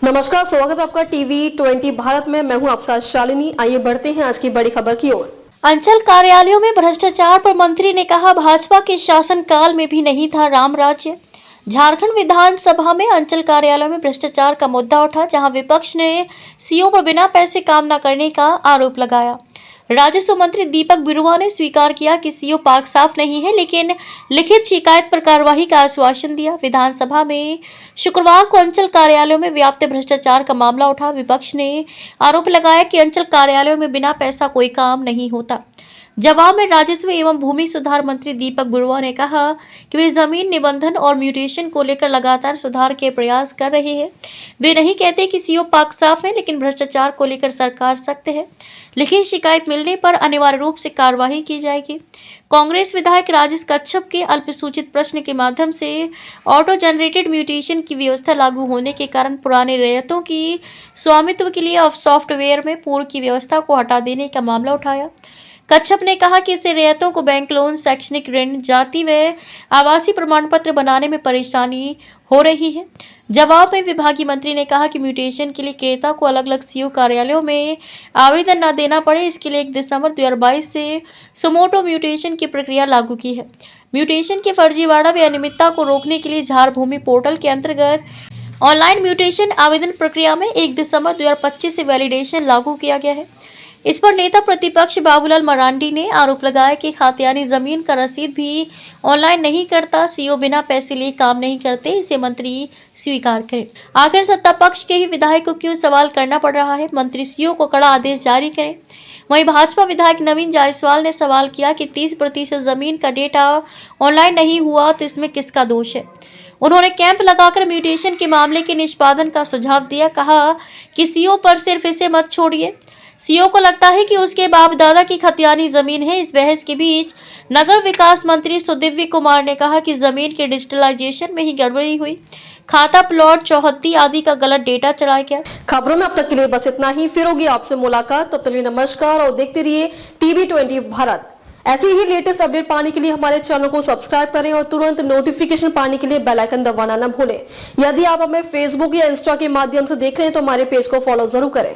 नमस्कार, स्वागत है आपका टीवी 20 भारत में। मैं हूं आपके साथ शालिनी। आइए बढ़ते हैं आज की बड़ी खबर की ओर। अंचल कार्यालयों में भ्रष्टाचार पर मंत्री ने कहा, भाजपा के शासनकाल में भी नहीं था राम राज्य। झारखंड विधानसभा में अंचल कार्यालयों में भ्रष्टाचार का मुद्दा उठा, जहां विपक्ष ने सीओ पर बिना पैसे काम न करने का आरोप लगाया। राजस्व मंत्री दीपक बिरुवा ने स्वीकार किया कि सीओ पाक साफ नहीं है, लेकिन लिखित शिकायत पर कार्रवाई का आश्वासन दिया। विधानसभा में शुक्रवार को अंचल कार्यालयों में व्याप्त भ्रष्टाचार का मामला उठा। विपक्ष ने आरोप लगाया कि अंचल कार्यालयों में बिना पैसा कोई काम नहीं होता। जवाब में राजस्व एवं भूमि सुधार मंत्री दीपक बिरुवा ने कहा कि वे जमीन निबंधन और म्यूटेशन को लेकर लगातार सुधार के प्रयास कर रहे हैं। वे नहीं कहते कि सीओ पाक साफ है, लेकिन भ्रष्टाचार को लेकर सरकार सख्त है। लिखित शिकायत मिलने पर अनिवार्य रूप से कार्रवाई की जाएगी। कांग्रेस विधायक राजेश कच्छप के अल्पसूचित प्रश्न के माध्यम से ऑटो जनरेटेड म्यूटेशन की व्यवस्था लागू होने के कारण पुराने रैयतों की स्वामित्व के लिए सॉफ्टवेयर में पूर्व की व्यवस्था को हटा देने का मामला उठाया। कच्छप ने कहा कि इससे रैयतों को बैंक लोन, शैक्षणिक ऋण, जाति व आवासीय प्रमाण पत्र बनाने में परेशानी हो रही है। जवाब में विभागीय मंत्री ने कहा कि म्यूटेशन के लिए क्रेता को अलग अलग सीओ कार्यालयों में आवेदन न देना पड़े, इसके लिए 1 दिसंबर 2022 से सुमोटो म्यूटेशन की प्रक्रिया लागू की है। म्यूटेशन के फर्जीवाड़ा व अनियमितता को रोकने के लिए झार भूमि पोर्टल के अंतर्गत ऑनलाइन म्यूटेशन आवेदन प्रक्रिया में 1 दिसंबर 2025 से वैलिडेशन लागू किया गया है। इस पर नेता प्रतिपक्ष बाबूलाल मरांडी ने आरोप लगाया कि खातियानी जमीन का रसीद भी ऑनलाइन नहीं करता, सीओ बिना पैसे लिए काम नहीं करते, इसे मंत्री स्वीकार करें। आखिर सत्ता पक्ष के ही विधायक को क्यों सवाल करना पड़ रहा है? मंत्री सीओ को कड़ा आदेश जारी करें। वहीं भाजपा विधायक नवीन जायसवाल ने सवाल किया कि 30% जमीन का डेटा ऑनलाइन नहीं हुआ तो इसमें किसका दोष है? उन्होंने कैंप लगाकर म्यूटेशन के मामले के निष्पादन का सुझाव दिया। कहा कि सीओ पर सिर्फ इसे मत छोड़िए। सीओ को लगता है कि उसके बाप दादा की खतियानी जमीन है। इस बहस के बीच नगर विकास मंत्री सुदिव्य कुमार ने कहा कि जमीन के डिजिटलाइजेशन में ही गड़बड़ी हुई, खाता प्लॉट चौहद्दी आदि का गलत डेटा चढ़ाया गया। खबरों में अब तक के लिए बस इतना ही। फिर होगी आपसे मुलाकात, तब तक के लिए नमस्कार और देखते रहिए टीवी 20 भारत। ऐसे ही लेटेस्ट अपडेट पाने के लिए हमारे चैनल को सब्सक्राइब करें और तुरंत नोटिफिकेशन पाने के लिए बेल आइकन दबाना न भूलें। यदि आप हमें फेसबुक या इंस्टा के माध्यम से देख रहे हैं तो हमारे पेज को फॉलो जरूर करें।